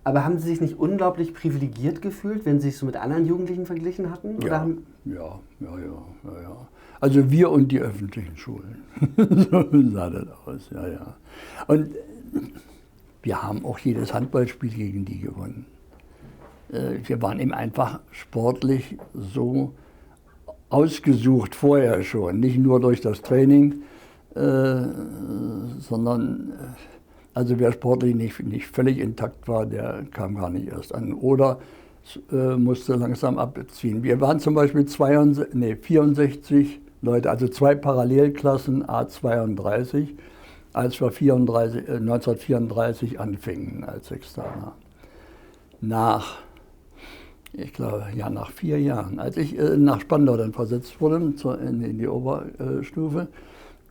Aber haben Sie sich nicht unglaublich privilegiert gefühlt, wenn Sie sich so mit anderen Jugendlichen verglichen hatten? Oder Ja, haben ja. Also wir und die öffentlichen Schulen. So sah das aus, ja. Und wir haben auch jedes Handballspiel gegen die gewonnen. Wir waren eben einfach sportlich so ausgesucht vorher schon. Nicht nur durch das Training, sondern also wer sportlich nicht völlig intakt war, der kam gar nicht erst an. Oder musste langsam abziehen. Wir waren zum Beispiel 64 Leute, also 2 Parallelklassen A32, als wir 1934 anfingen als Sextaner. Ich glaube, nach 4 Jahren, als ich nach Spandau dann versetzt wurde, in die Oberstufe,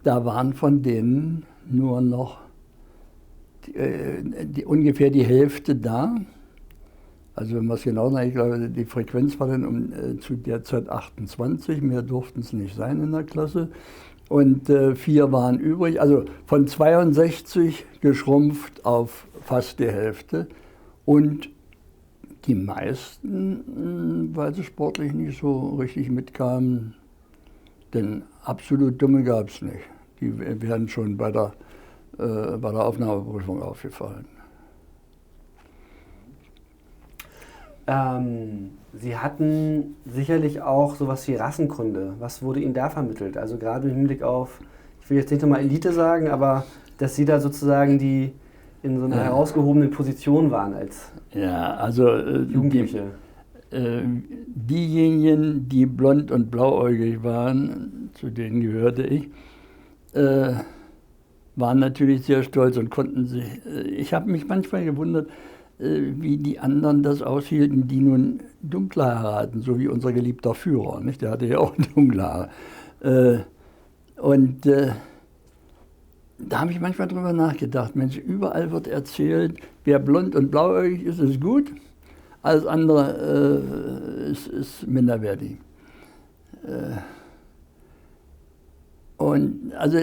da waren von denen nur noch ungefähr die Hälfte da. Also wenn man es genau sagt, ich glaube, die Frequenz war dann zu der Zeit 28, mehr durften es nicht sein in der Klasse. Und 4 waren übrig, also von 62 geschrumpft auf fast die Hälfte. Und die meisten, weil sie sportlich nicht so richtig mitkamen, denn absolut Dumme gab es nicht. Die wären schon bei der Aufnahmeprüfung aufgefallen. Sie hatten sicherlich auch sowas wie Rassenkunde. Was wurde Ihnen da vermittelt? Also gerade im Hinblick auf, ich will jetzt nicht nochmal Elite sagen, aber dass Sie da sozusagen die in so einer herausgehobenen Position waren als Jugendliche. Diejenigen, die blond und blauäugig waren, zu denen gehörte ich, waren natürlich sehr stolz und konnten sich. Ich habe mich manchmal gewundert, wie die anderen das aushielten, die nun dunkle Haare hatten, so wie unser geliebter Führer, nicht? Der hatte ja auch dunkle Haare. Da habe ich manchmal drüber nachgedacht, Mensch, überall wird erzählt, wer blond und blauäugig ist, ist gut, alles andere ist minderwertig. Und also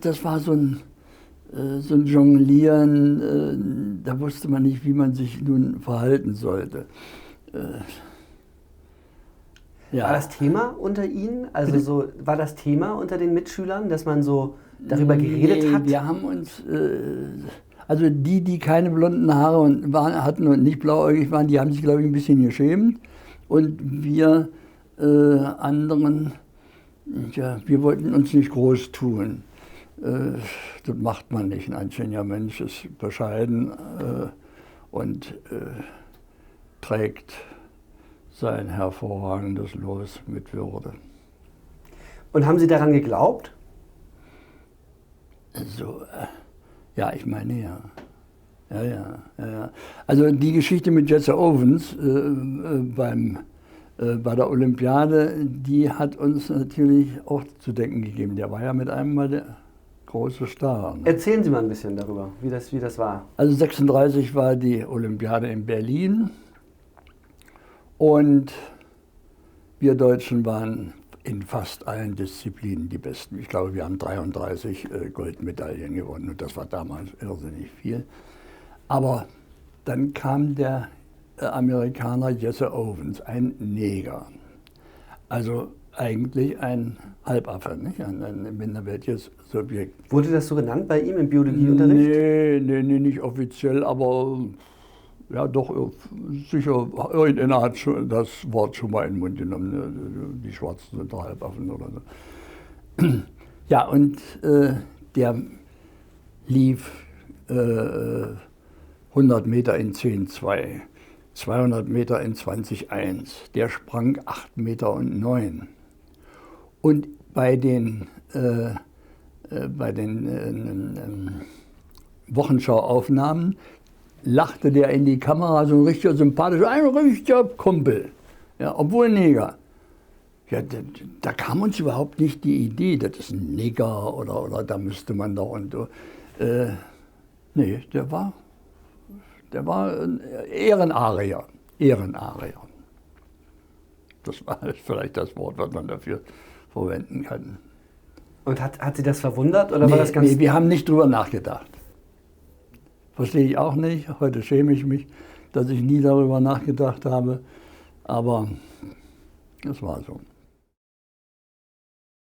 das war so ein Jonglieren, da wusste man nicht, wie man sich nun verhalten sollte. Ja. War das Thema unter Ihnen? Also war das Thema unter den Mitschülern, dass man so darüber geredet hat? Wir haben uns, also die keine blonden Haare hatten und nicht blauäugig waren, die haben sich, glaube ich, ein bisschen geschämt. Und wir anderen, ja, wir wollten uns nicht groß tun. Das macht man nicht. Ein anständiger Mensch ist bescheiden und trägt sein hervorragendes Los mit Würde. Und haben Sie daran geglaubt? Also, ja, ich meine ja. Ja. Also die Geschichte mit Jesse Owens bei der Olympiade, die hat uns natürlich auch zu denken gegeben. Der war ja mit einem Mal der große Star. Ne? Erzählen Sie mal ein bisschen darüber, wie das war. Also 1936 war die Olympiade in Berlin und wir Deutschen waren in fast allen Disziplinen die Besten. Ich glaube, wir haben 33 Goldmedaillen gewonnen und das war damals irrsinnig viel. Aber dann kam der Amerikaner Jesse Owens, ein Neger. Also eigentlich ein Halbaffe, nicht? Ein minderwertiges Subjekt. Wurde das so genannt bei ihm im Biologieunterricht? Nee, nicht offiziell, aber ja doch, sicher, irgendeiner hat schon das Wort schon mal in den Mund genommen. Die Schwarzen sind Halbaffen oder so. Ja, und der lief 100 Meter in 10,2, 200 Meter in 20,1. Der sprang 8,9 Meter. Und bei den Wochenschauaufnahmen lachte der in die Kamera so ein richtiger sympathischer, ein richtiger Kumpel, ja, obwohl Neger. Ja, da kam uns überhaupt nicht die Idee, das ist ein Neger oder da müsste man doch und so. Nee, der war ein Ehrenarier. Das war vielleicht das Wort, was man dafür verwenden kann. Und hat Sie das verwundert oder war das ganz... Nee, wir haben nicht drüber nachgedacht. Verstehe ich auch nicht. Heute schäme ich mich, dass ich nie darüber nachgedacht habe. Aber es war so.